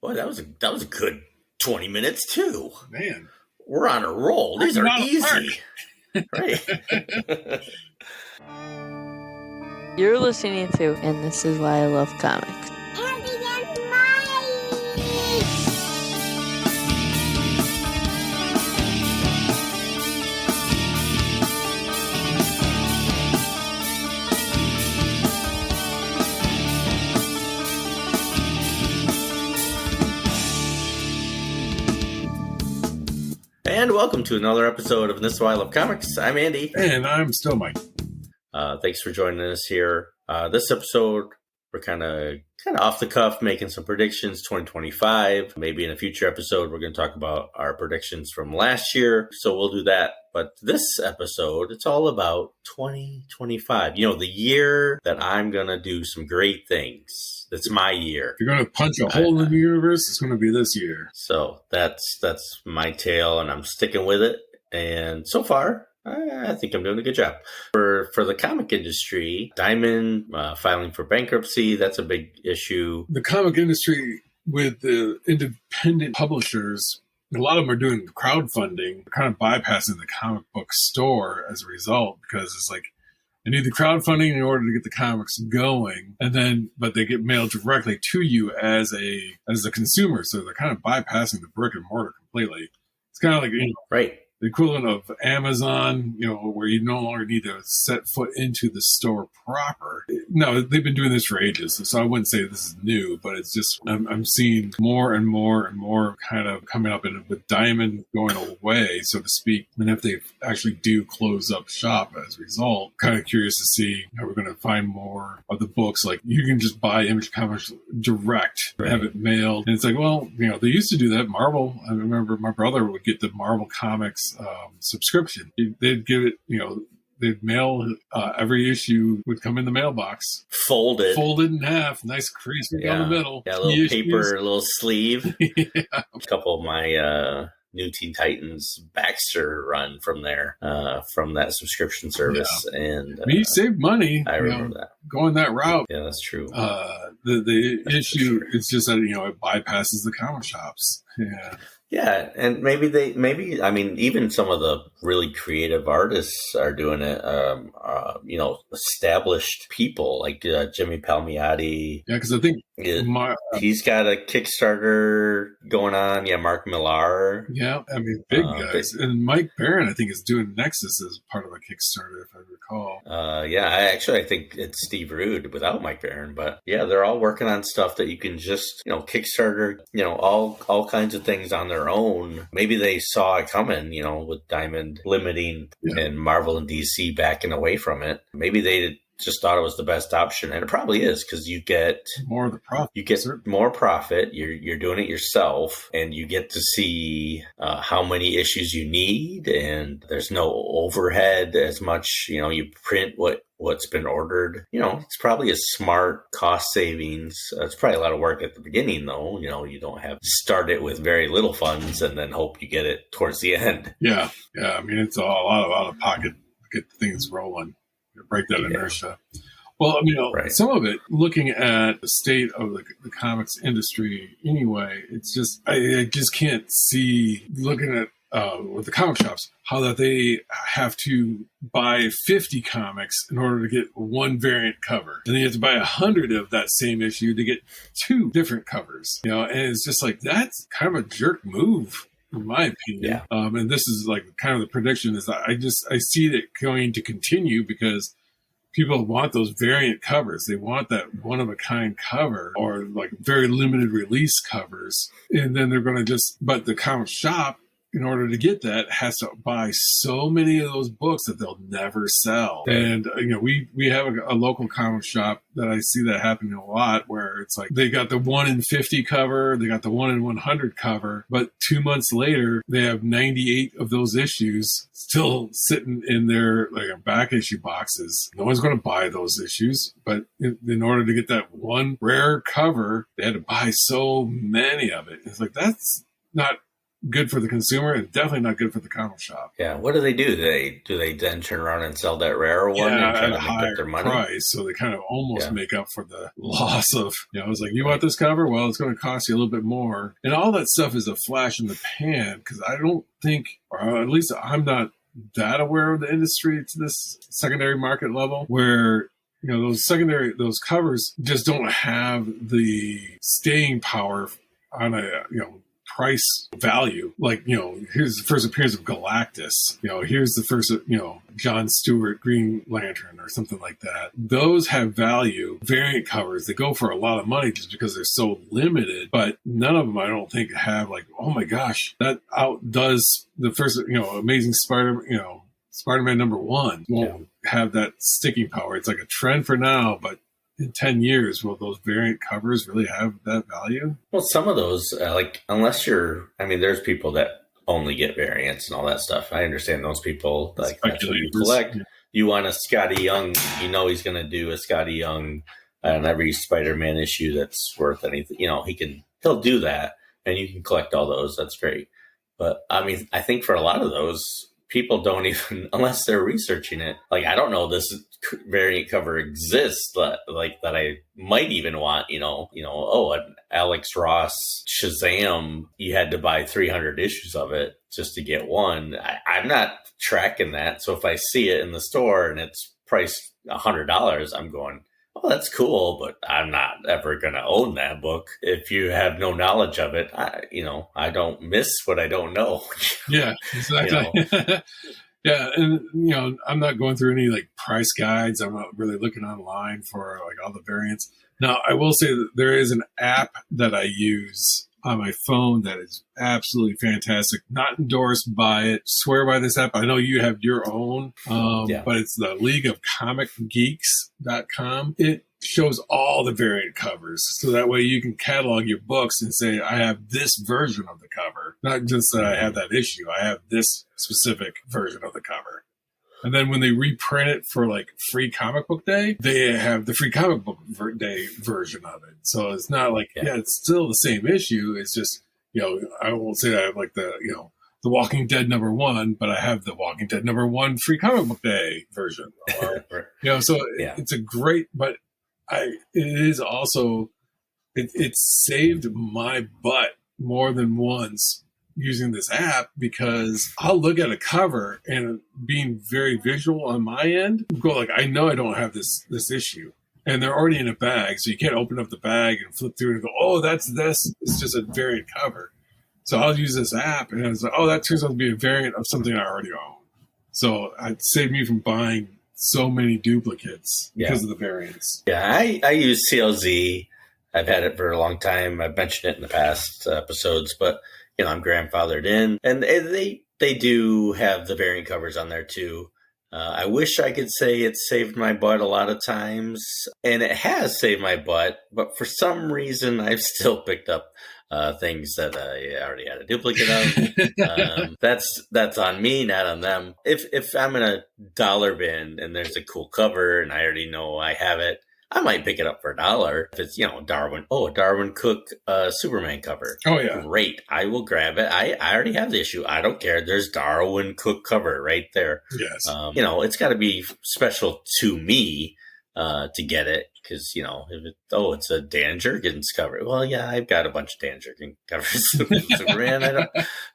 Boy, that was a good 20 minutes too. Man, we're on a roll. These are easy. Right. You're listening to And This Is Why I Love Comics. And welcome to another episode of This Is Why I Love Comics. I'm Andy. And I'm still Mike. Thanks for joining us here. This episode, we're kind of off the cuff, making some predictions 2025. Maybe in a future episode, we're going to talk about our predictions from last year. So we'll do that. But this episode, it's all about 2025. You know, the year that I'm going to do some great things. It's my year. If you're going to punch a hole in the universe, it's going to be this year. So that's my tale, and I'm sticking with it. And so far, I think I'm doing a good job. For the comic industry, Diamond filing for bankruptcy, that's a big issue. The comic industry with the independent publishers, a lot of them are doing crowdfunding, kind of bypassing the comic book store as a result, because it's like, I need the crowdfunding in order to get the comics going, but they get mailed directly to you as a consumer. So they're kind of bypassing the brick and mortar completely. It's kind of like, right. The equivalent of Amazon, where you no longer need to set foot into the store proper. No, they've been doing this for ages, so I wouldn't say this is new, but it's just, I'm seeing more and more and more kind of coming up with Diamond going away, so to speak. And if they actually do close up shop as a result, kind of curious to see how we're going to find more of the books. Like, you can just buy Image Comics direct, right, have it mailed. And it's like, well, they used to do that. Marvel, I remember my brother would get the Marvel Comics subscription. They'd give it, they'd mail every issue would come in the mailbox, folded in half, nice crease down the middle. Yeah, a little paper, a little sleeve. Yeah. A couple of my New Teen Titans Baxter run from there, from that subscription service, and you save money. I remember that going that route. Yeah, that's true. The issue is just that it bypasses the comic shops. Yeah. Yeah, and maybe even some of the really creative artists are doing it. Established people like Jimmy Palmiotti. Yeah, because I think he's got a Kickstarter going on. Yeah, Mark Millar. Yeah, big guys. And Mike Barron, I think, is doing Nexus as part of a Kickstarter, if I recall. I think it's Steve Rude without Mike Barron. But yeah, they're all working on stuff that you can just, Kickstarter, all kinds of things on their own. Maybe they saw it coming, with Diamond limiting and Marvel and DC backing away from it. Maybe they just thought it was the best option, and it probably is, because you get more of the profit. You get more profit. You're doing it yourself, and you get to see how many issues you need, and there's no overhead as much. You print what's been ordered. It's probably a smart cost savings. It's probably a lot of work at the beginning, though. You don't have to start it with very little funds and then hope you get it towards the end. Yeah. It's a lot of out of pocket to get things rolling. Break that inertia. Well, right. Some of it, looking at the state of the comics industry anyway, it's just, I just can't see, looking at with the comic shops, how that they have to buy 50 comics in order to get one variant cover. And then you have to buy 100 of that same issue to get 2 different covers. And it's just like, that's kind of a jerk move, in my opinion. Yeah. And this is like kind of the prediction is that I see it going to continue, because people want those variant covers. They want that one-of-a-kind cover, or like very limited release covers. And then they're going to but the comic shop, in order to get that, has to buy so many of those books that they'll never sell. And, we have a local comic shop that I see that happening a lot, where it's like they got the 1 in 50 cover, they got the 1 in 100 cover, but 2 months later, they have 98 of those issues still sitting in their back issue boxes. No one's going to buy those issues, but in order to get that one rare cover, they had to buy so many of it. It's like, that's not good for the consumer and definitely not good for the comic shop. Yeah, what do? Do they then turn around and sell that rare one and try at a to get higher their money? price, so they kind of almost Yeah. make up for the loss of, I was like, you want this cover? Well, it's going to cost you a little bit more. And all that stuff is a flash in the pan, because I don't think, or at least I'm not that aware of the industry to this secondary market level, where those covers just don't have the staying power on a price value. Like, here's the first appearance of Galactus. Here's the first, John Stewart Green Lantern or something like that. Those have value. Variant covers, they go for a lot of money just because they're so limited, but none of them, I don't think, have like, oh my gosh, that outdoes the first, Amazing Spider-Man #1 won't have that sticking power. It's like a trend for now, but in 10 years, will those variant covers really have that value? Well, some of those, there's people that only get variants and all that stuff. I understand those people, like, that's what you collect. Yeah. You want a Scotty Young, he's going to do a Scotty Young on every Spider-Man issue that's worth anything. He'll do that, and you can collect all those. That's great. But, I think for a lot of those, people don't even, unless they're researching it. Like, I don't know this variant cover exists that I might even want, an Alex Ross Shazam, you had to buy 300 issues of it just to get one. I'm not tracking that. So if I see it in the store and it's priced $100, I'm going, oh, that's cool, but I'm not ever going to own that book. If you have no knowledge of it, I don't miss what I don't know. Yeah, exactly. Yeah, and I'm not going through any like price guides. I'm not really looking online for like all the variants. Now, I will say that there is an app that I use on my phone that is absolutely fantastic. Not endorsed by it. Swear by this app. I know you have your own, but it's the League of Comic Geeks.com. It shows all the variant covers, so that way you can catalog your books and say, I have this version of the cover, not just that I have that issue, I have this specific version of the cover. And then when they reprint it for like Free Comic Book Day, they have the Free Comic Book Day version of it. So it's not like, it's still the same issue. It's just, I won't say I have like the Walking Dead #1, but I have the Walking Dead #1 Free Comic Book Day version. Or, it's a great, but it is also, it saved my butt more than once using this app, because I'll look at a cover and, being very visual on my end, go like, I know I don't have this issue, and they're already in a bag, so you can't open up the bag and flip through it and go, oh, that's this. It's just a variant cover. So I'll use this app, and it's like, oh, that turns out to be a variant of something I already own. So it saved me from buying so many duplicates because of the variants. Yeah, I use CLZ. I've had it for a long time. I've mentioned it in the past episodes, but I'm grandfathered in, and they do have the variant covers on there too. I wish I could say it saved my butt a lot of times, and it has saved my butt, but for some reason I've still picked up things that I already had a duplicate of. That's on me, not on them. If I'm in a dollar bin and there's a cool cover and I already know I have it, I might pick it up for $1. If it's, Darwin Cook Superman cover. Oh, yeah. Great. I will grab it. I already have the issue. I don't care. There's Darwin Cook cover right there. Yes. It's got to be special to me to get it, because, it's a Dan Jurgens cover. Well, yeah, I've got a bunch of Dan Jurgens covers. Superman,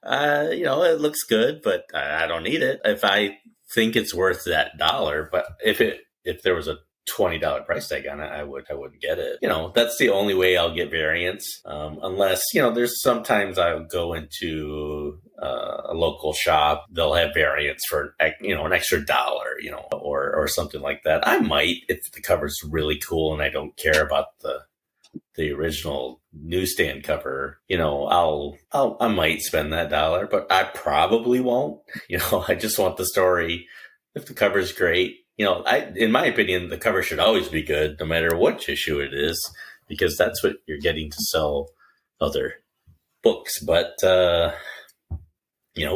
it looks good, but I don't need it. If I think it's worth that $1, but if there was a $20 price tag on it, I wouldn't get it. That's the only way I'll get variants. Unless, there's sometimes I'll go into a local shop, they'll have variants for, an extra $1, or something like that. I might, if the cover's really cool and I don't care about the original newsstand cover, I might spend that $1, but I probably won't. I just want the story. If the cover's great, in my opinion, the cover should always be good, no matter what issue it is, because that's what you're getting to sell other books. But,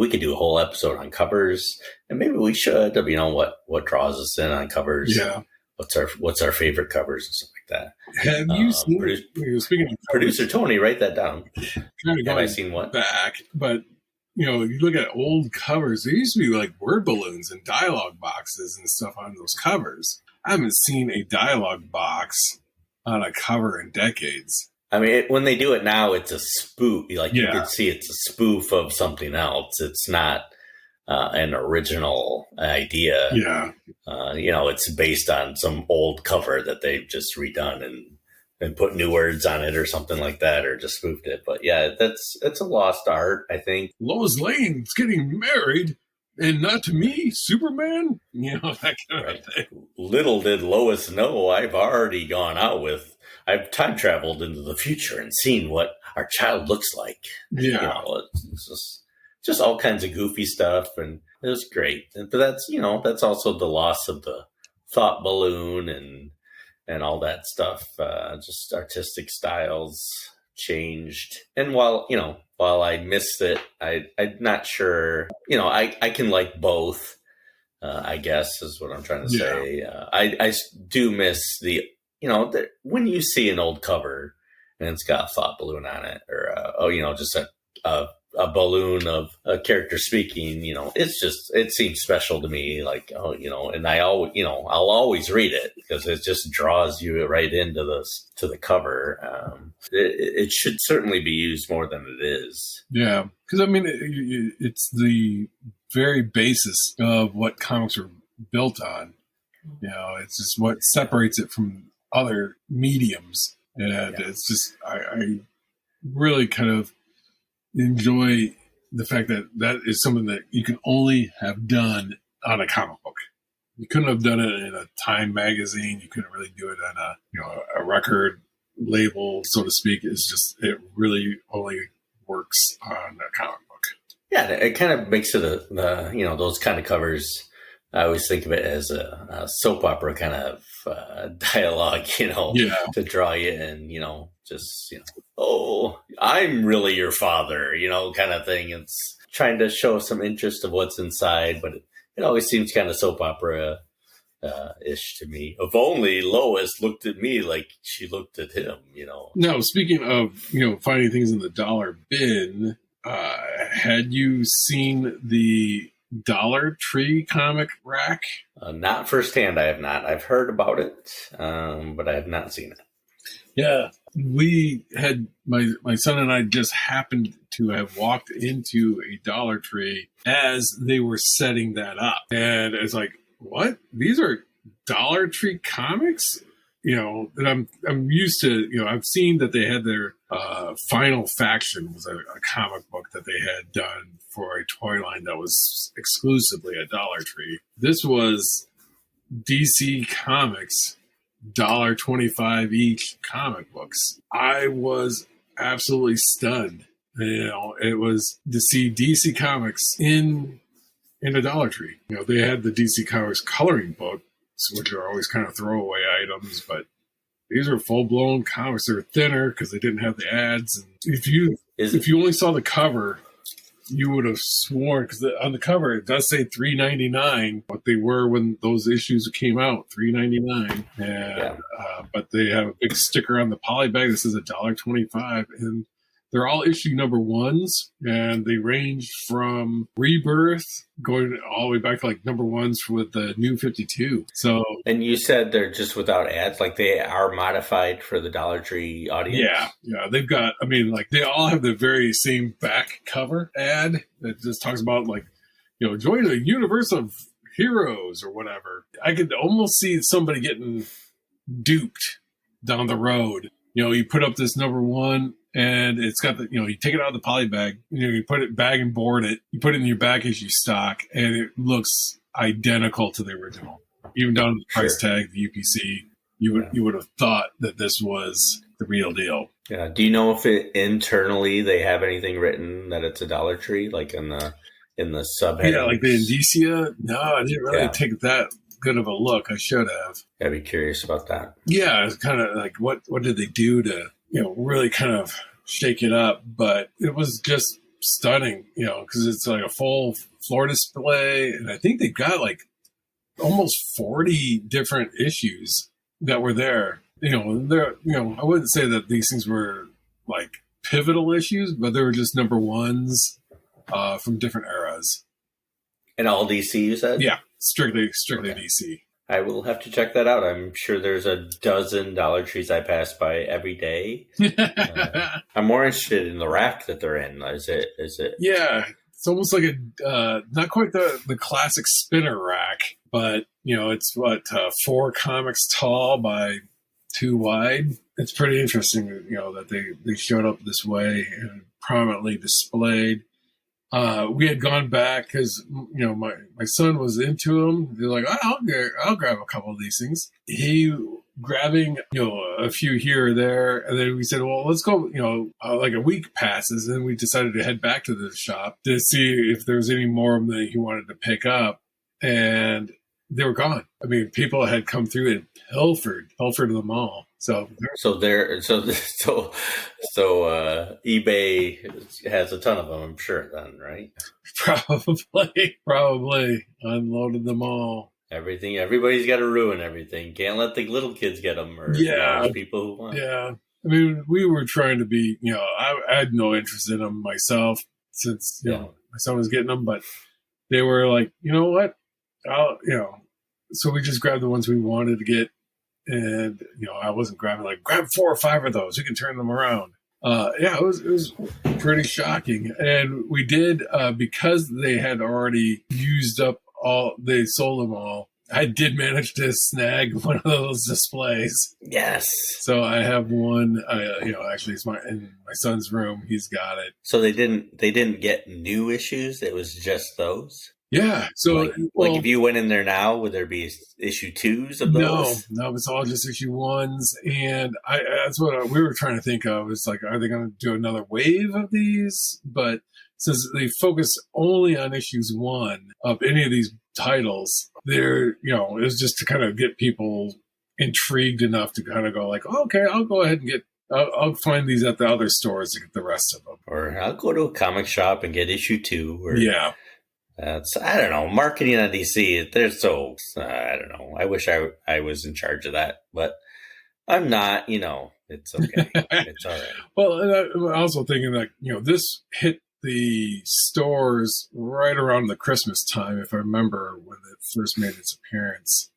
we could do a whole episode on covers, and maybe we should, what draws us in on covers. Yeah. What's our favorite covers and stuff like that. Have you seen, speaking of covers, producer Tony, write that down. Have I seen what? Back, but you look at old covers, there used to be like word balloons and dialogue boxes and stuff on those covers. I haven't seen a dialogue box on a cover in decades. I mean, when they do it now, it's a spoof. Like you Yeah. can see it's a spoof of something else. It's not an original idea. Yeah. It's based on some old cover that they've just redone and put new words on it or something like that, or just spoofed it. But yeah, it's a lost art, I think. Lois Lane's getting married, and not to me, Superman. That kind of thing. Little did Lois know I've already gone out with. I've time traveled into the future and seen what our child looks like. Yeah. It's just all kinds of goofy stuff, and it was great. But that's also the loss of the thought balloon and all that stuff. Just artistic styles changed. And while I missed it, I'm not sure. I can like both. I guess is what I'm trying to say. I do miss the. When you see an old cover and it's got a thought balloon on it, or just a balloon of a character speaking, it seems special to me. Like, and I'll always read it because it just draws you right into the cover. It should certainly be used more than it is. Yeah, because I mean, it's the very basis of what comics are built on. It's just what separates it from other mediums, and it's just I really kind of enjoy the fact that is something that you can only have done on a comic book. You couldn't have done it in a Time magazine. You couldn't really do it on a record label, so to speak. It really only works on a comic book. Yeah, it kind of makes it those kind of covers. I always think of it as a soap opera kind of dialogue, to draw you in, oh, I'm really your father, kind of thing. It's trying to show some interest of what's inside, but it always seems kind of soap opera ish to me. If only Lois looked at me like she looked at him, Now, speaking of, finding things in the dollar bin, had you seen the Dollar Tree comic rack? Not firsthand, I have not. I've heard about it, but I have not seen it. Yeah, we had my son and I just happened to have walked into a Dollar Tree as they were setting that up, and it's like, what? These are Dollar Tree comics? And I'm used to, I've seen that they had their Final Faction was a comic book that they had done for a toy line that was exclusively at Dollar Tree. This was DC Comics, $1.25 each comic books. I was absolutely stunned. It was to see DC Comics in a Dollar Tree. They had the DC Comics coloring book, which are always kind of throwaway items, but these are full-blown comics. They're thinner because they didn't have the ads. And if you only saw the cover, you would have sworn, because on the cover it does say $3.99, what they were when those issues came out, $3.99. And but they have a big sticker on the poly bag that says $1.25, and they're all issue number ones, and they range from Rebirth going all the way back to like number ones with the New 52. So, and you said they're just without ads, like they are modified for the Dollar Tree audience. Yeah, they've got. I mean, like they all have the very same back cover ad that just talks about like, join the universe of heroes or whatever. I could almost see somebody getting duped down the road. You put up this number one, and it's got the, you take it out of the poly bag, you put it bag and board it, you put it in your back issue stock, and it looks identical to the original. Even down to the price tag, the UPC, you would have thought that this was the real deal. Yeah. Do you know if internally they have anything written that it's a Dollar Tree, like in the subhead? Yeah, like the Indicia. No, I didn't really take that good of a look. I should have. I'd be curious about that. Yeah, it's kind of like what did they do to really kind of shake it up? But it was just stunning, because it's like a full floor display, and I think they've got like almost 40 different issues that were there. I wouldn't say that these things were like pivotal issues, but they were just number ones from different eras. And all DC, you said? Yeah, strictly Okay. DC. I will have to check that out. I'm sure there's a dozen Dollar Trees I pass by every day. I'm more interested in the rack that they're in. Is it? Yeah, it's almost like a not quite the classic spinner rack, but it's 4 comics tall by 2 wide. It's pretty interesting, that they showed up this way and prominently displayed. We had gone back because my son was into them. They're like, I'll grab a couple of these things. He grabbing a few here or there, and then we said, well, let's go. Like a week passes, and we decided to head back to the shop to see if there was any more of them that he wanted to pick up, and they were gone. I mean, people had come through and pilfered them all. So eBay has a ton of them, I'm sure. Then, right? Probably unloaded them all. Everybody's got to ruin everything. Can't let the little kids get them, or people who want. Yeah, I mean, we were trying to be. I had no interest in them myself since my son was getting them, but they were like, you know what, So we just grabbed the ones we wanted to get. And, I wasn't grab 4 or 5 of those. You can turn them around. It was pretty shocking. And we did, because they had already used up they sold them all. I did manage to snag one of those displays. Yes. So I have one, actually it's in my son's room. He's got it. So they didn't get new issues. It was just those. Yeah. So if you went in there now, would there be issue 2s of those? No, it's all just issue 1s. And that's what we were trying to think of. It's like, are they going to do another wave of these? But since they focus only on issues 1 of any of these titles, it was just to kind of get people intrigued enough to kind of go like, oh, okay, I'll go ahead and I'll find these at the other stores to get the rest of them. Or I'll go to a comic shop and get issue 2. Or, yeah. I don't know. Marketing on DC, they're so, I don't know. I wish I was in charge of that, but I'm not, it's okay. It's all right. Well, and I'm also thinking that, this hit the stores right around the Christmas time, if I remember when it first made its appearance.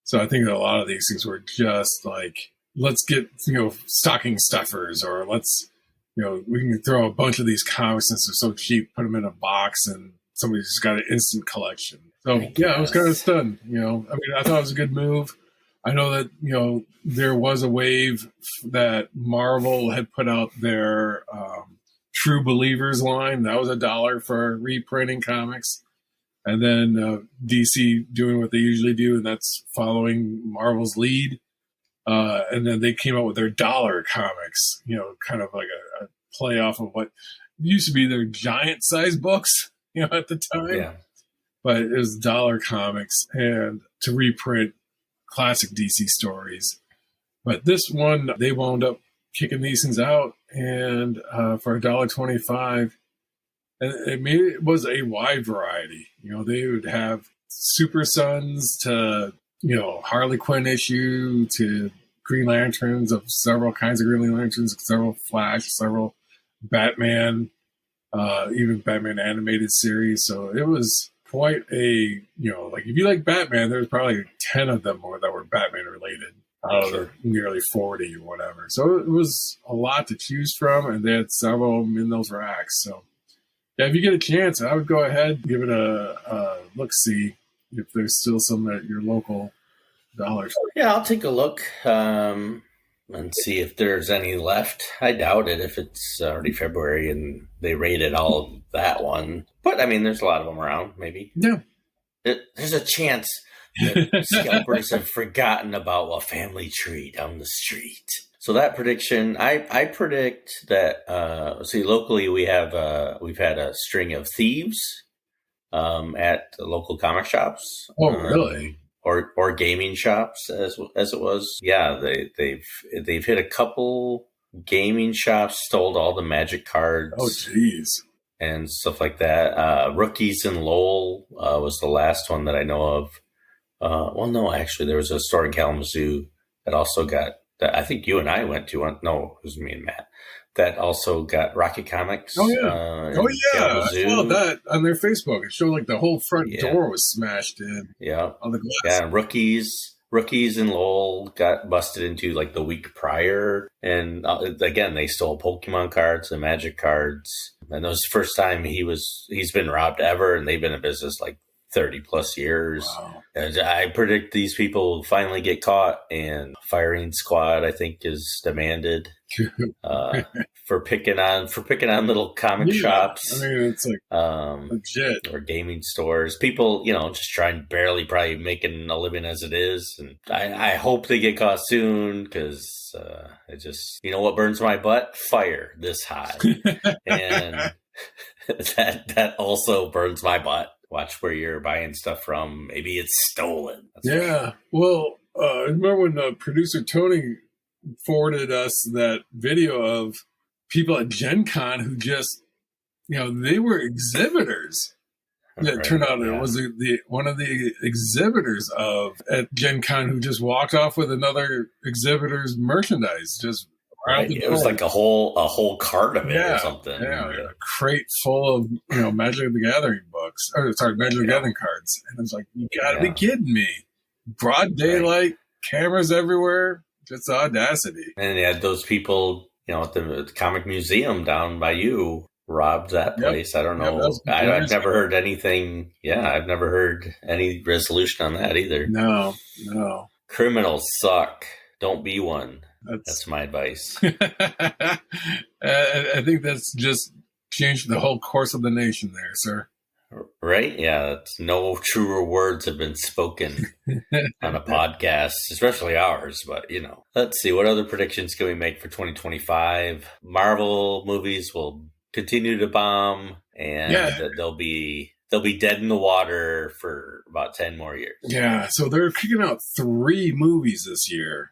So I think that a lot of these things were just like, let's get, stocking stuffers, or let's, we can throw a bunch of these comics since they're so cheap, put them in a box, and somebody's just got an instant collection. So, I was kind of stunned. I thought it was a good move. I know that, there was a wave that Marvel had put out their True Believers line. That was $1 for reprinting comics. And then DC doing what they usually do, and that's following Marvel's lead. And then they came out with their $1 comics, kind of like a play off of what used to be their giant size books. At the time. Yeah. But it was $1 comics and to reprint classic DC stories. But this one, they wound up kicking these things out and for $1.25. And it was a wide variety. They would have Super Sons to, Harley Quinn issue to Green Lanterns, of several kinds of Green Lanterns, several Flash, several Batman, even Batman animated series. So it was quite a, if you like Batman, there's probably 10 of them that were Batman related out of the nearly 40 or whatever. So it was a lot to choose from, and they had several of them in those racks. So yeah, if you get a chance, I would go ahead, give it a look-see if there's still some at your local Dollar Store. Yeah, I'll take a look. And see if there's any left. I doubt it if it's already February and they rated all of that one. But, there's a lot of them around, maybe. Yeah. There's a chance that scalpers have forgotten about a family tree down the street. So that prediction, I predict that, locally we've had a string of thieves at the local comic shops. Oh, really? Or gaming shops as it was. Yeah, they've hit a couple gaming shops, stole all the Magic cards. Oh, jeez. And stuff like that. Rookies in Lowell was the last one that I know of. No, actually, there was a store in Kalamazoo that also got that. I think you and I went to. No, it was me and Matt. that also got Rocket Comics. Oh yeah, in oh yeah. I Kalamazoo. saw that on their Facebook. It showed like the whole front Yeah. door was smashed in Yeah. on the glass. Yeah, rookies in Lowell got busted into like the week prior, and again they stole Pokemon cards and Magic cards, and that was the first time he's been robbed ever, and they've been in business like 30 plus years. Wow. And I predict these people will finally get caught, and firing squad I think is demanded for picking on little comic shops. I mean, it's like legit. Or gaming stores. People, just trying barely probably making a living as it is. And I hope they get caught soon, because it just, what burns my butt? Fire this high. And that also burns my butt. Watch where you're buying stuff from. Maybe it's stolen. That's yeah. Well, I remember when producer Tony forwarded us that video of people at Gen Con who just, they were exhibitors. It turned out it was one of the exhibitors at Gen Con who just walked off with another exhibitor's merchandise. Just right. It was like a whole cart of it or something. Yeah, a crate full of Magic the Gathering books. Magic the Gathering cards. And I was like, you gotta be kidding me. Broad daylight, cameras everywhere, just audacity. And you had those people, at the comic museum down by you robbed that place. I don't know. I've never heard anything. Yeah, I've never heard any resolution on that either. No. Criminals suck. Don't be one. That's my advice. I think that's just changed the whole course of the nation there, sir. Right? Yeah. No truer words have been spoken on a podcast, especially ours. But, let's see. What other predictions can we make for 2025? Marvel movies will continue to bomb, and they'll be dead in the water for about 10 more years. Yeah. So they're kicking out 3 movies this year.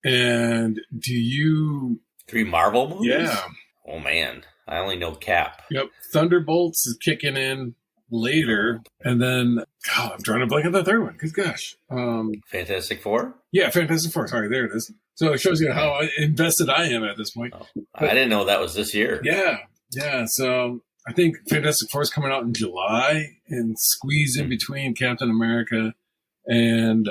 And 3 Marvel movies? Yeah. Oh, man. I only know Cap. Yep. Thunderbolts is kicking in later. And then, I'm trying to blank on the third one. Because, gosh. Fantastic Four? Yeah, Fantastic Four. Sorry, there it is. So it shows you how invested I am at this point. Oh, I didn't know that was this year. Yeah. Yeah. So I think Fantastic Four is coming out in July and squeeze in between Captain America and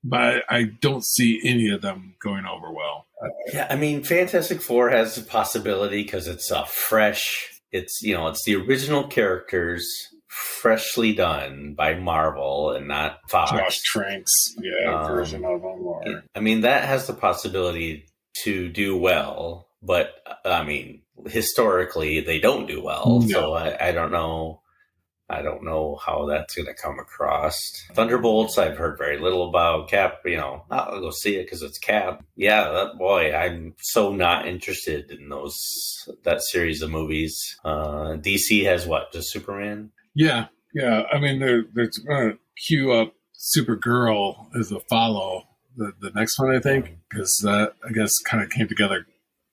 but I don't see any of them going over well. Yeah, I mean, Fantastic Four has a possibility because it's it's the original characters freshly done by Marvel and not Fox. Josh Trank's version of them. Or... I mean, that has the possibility to do well, but I mean, historically they don't do well. No. So I don't know. I don't know how that's going to come across. Thunderbolts, I've heard very little about. Cap, I'll go see it because it's Cap. Yeah, I'm so not interested in that series of movies. DC has what? Just Superman? Yeah. I mean, they're going to queue up Supergirl as a follow the next one, I think, because that, I guess, kind of came together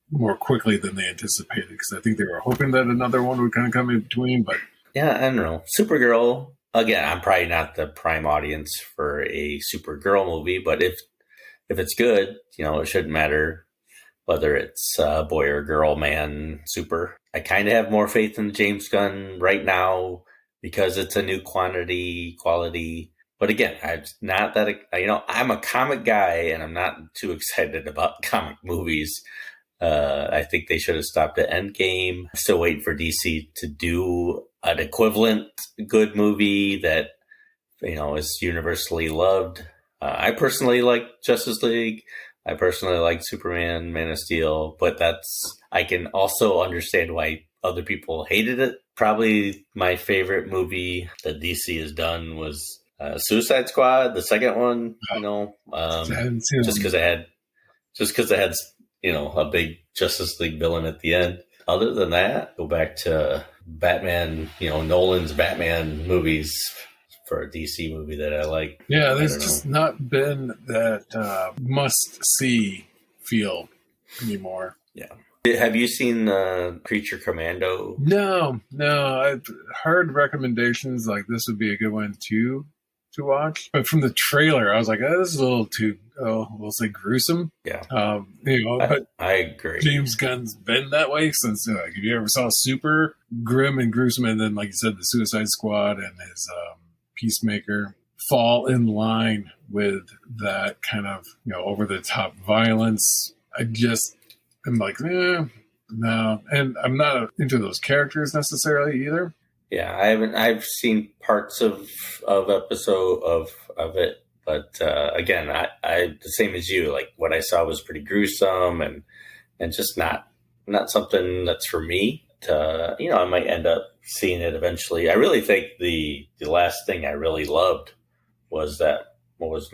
more quickly than they anticipated. Because I think they were hoping that another one would kind of come in between, but. Yeah, I don't know. Supergirl, again, I'm probably not the prime audience for a Supergirl movie, but if it's good, it shouldn't matter whether it's boy or girl, man, super. I kind of have more faith in James Gunn right now because it's a new quality. But again, I'm a comic guy and I'm not too excited about comic movies. I think they should have stopped at Endgame. Still waiting for DC to do an equivalent good movie that, is universally loved. I personally like Justice League. I personally like Superman, Man of Steel, but I can also understand why other people hated it. Probably my favorite movie that DC has done was Suicide Squad, the second one, just because it had a big Justice League villain at the end. Other than that, go back to Batman, Nolan's Batman movies for a DC movie that I like. Yeah, there's just not been that must-see feel anymore. Yeah. Have you seen Creature Commando? No. I've heard recommendations like this would be a good one to to watch. But from the trailer, I was like, oh, this is a little too, we'll say gruesome. Yeah. But I agree. James Gunn's been that way since, if you ever saw Super, grim and gruesome, and then, like you said, the Suicide Squad and his Peacemaker fall in line with that kind of, over-the-top violence. I'm like, no. And I'm not into those characters necessarily either. Yeah, I've seen parts of episode of it, but again, I the same as you. Like what I saw was pretty gruesome and just not something that's for me. I might end up seeing it eventually. I really think the last thing I really loved was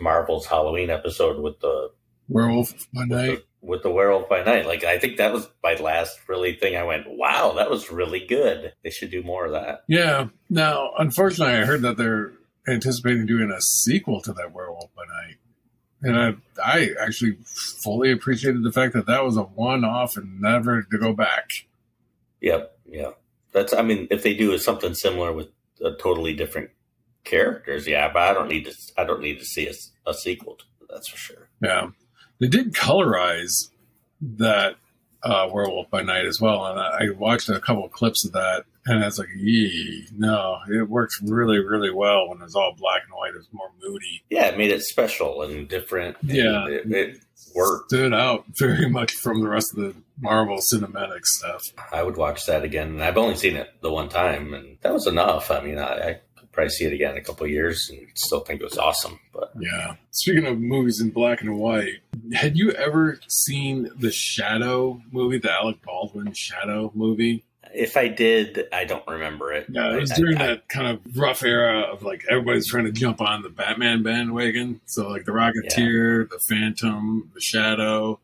Marvel's Halloween episode with the Werewolf by Night. With the Werewolf by Night. Like, I think that was my last really thing. I went, wow, that was really good. They should do more of that. Yeah. Now, unfortunately, I heard that they're anticipating doing a sequel to that Werewolf by Night. And I actually fully appreciated the fact that was a one-off and never to go back. Yep. Yeah. If they do something similar with totally different characters, yeah, but I don't need to see a sequel to it, that's for sure. Yeah. They did colorize that Werewolf by Night as well, and I watched a couple of clips of that, and I was like, no, it works really, really well when it's all black and white. It's more moody. Yeah, it made it special and different. Yeah. And it worked. Stood out very much from the rest of the Marvel cinematic stuff. I would watch that again. I've only seen it the one time, and that was enough. I mean, I could probably see it again in a couple of years and still think it was awesome. But yeah. Speaking of movies in black and white, had you ever seen the Shadow movie, the Alec Baldwin Shadow movie? If I did, I don't remember it. Yeah, it was during that kind of rough era of like everybody's trying to jump on the Batman bandwagon. So like the Rocketeer, the Phantom, the Shadow,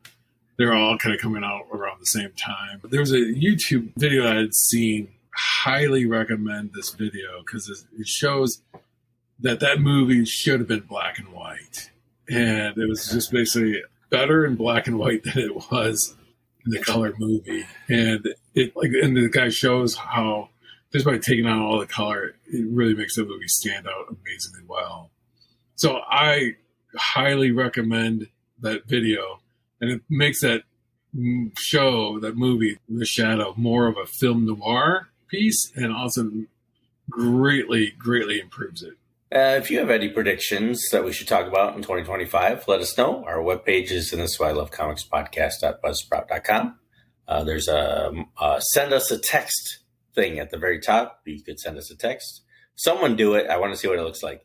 they're all kind of coming out around the same time. There was a YouTube video I had seen. Highly recommend this video because it shows that movie should have been black and white. And it was just basically better in black and white than it was in the color movie. And the guy shows how just by taking out all the color, it really makes the movie stand out amazingly well. So I highly recommend that video, and it makes that movie, The Shadow, more of a film noir piece, and also greatly, greatly improves it. If you have any predictions that we should talk about in 2025, let us know. Our webpage is in This Is Why I Love Comics podcast.buzzsprout.com. There's a send us a text thing at the very top. You could send us a text. Someone do it. I want to see what it looks like.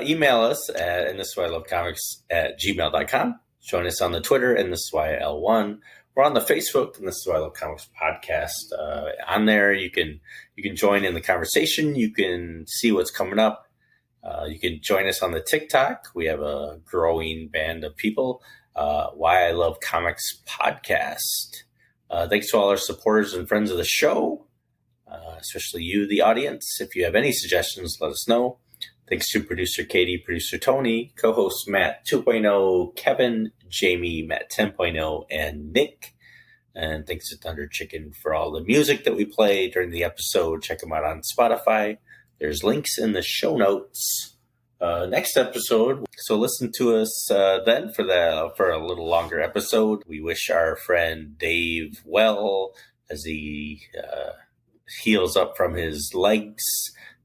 Email us at and This Is Why I Love Comics @gmail.com. Join us on the Twitter and This Is Why L1. We're on the Facebook and This Is Why I Love Comics podcast. On there, you can join in the conversation. You can see what's coming up. You can join us on the TikTok. We have a growing band of people. Why I Love Comics podcast. Thanks to all our supporters and friends of the show, especially you, the audience. If you have any suggestions, let us know. Thanks to producer Katie, producer Tony, co-host Matt 2.0, Kevin, Jamie, Matt 10.0, and Nick. And thanks to Thunder Chicken for all the music that we play during the episode. Check them out on Spotify. There's links in the show notes. Next episode, so listen to us then for a little longer episode. We wish our friend Dave well as he heals up from his legs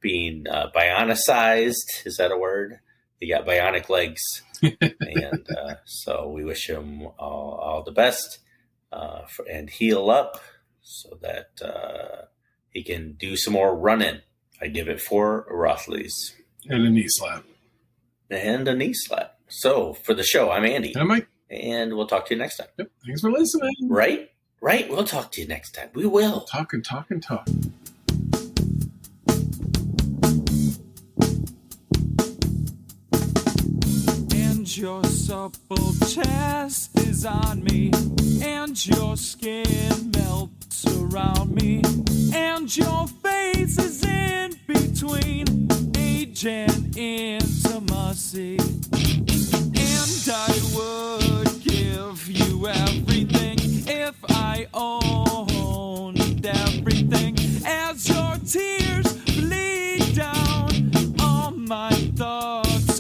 being bionicized. Is that a word? He got bionic legs. And so we wish him all the best and heal up so that he can do some more running. I give it 4 Rothleys. And a knee slap. And a knee slap. So, for the show, I'm Andy. And I'm Mike. And we'll talk to you next time. Yep. Thanks for listening. Right? We'll talk to you next time. We will. Talk and talk and talk. And your supple chest is on me, and your skin melts around me, and your face is in between age and intimacy. And I would give you everything if I owned everything, as your tears bleed down on my thoughts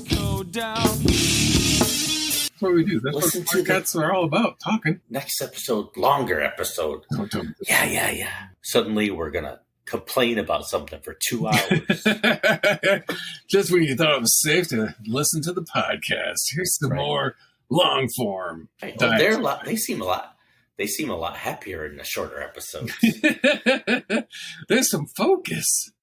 we do. That's Listen what to the podcasts are all about, talking. next episode, longer episode. Don't tell me. Yeah. Suddenly we're going to complain about something for 2 hours. Just when you thought it was safe to listen to the podcast, here's some more long form. Well, they seem a lot happier in the shorter episodes. There's some focus.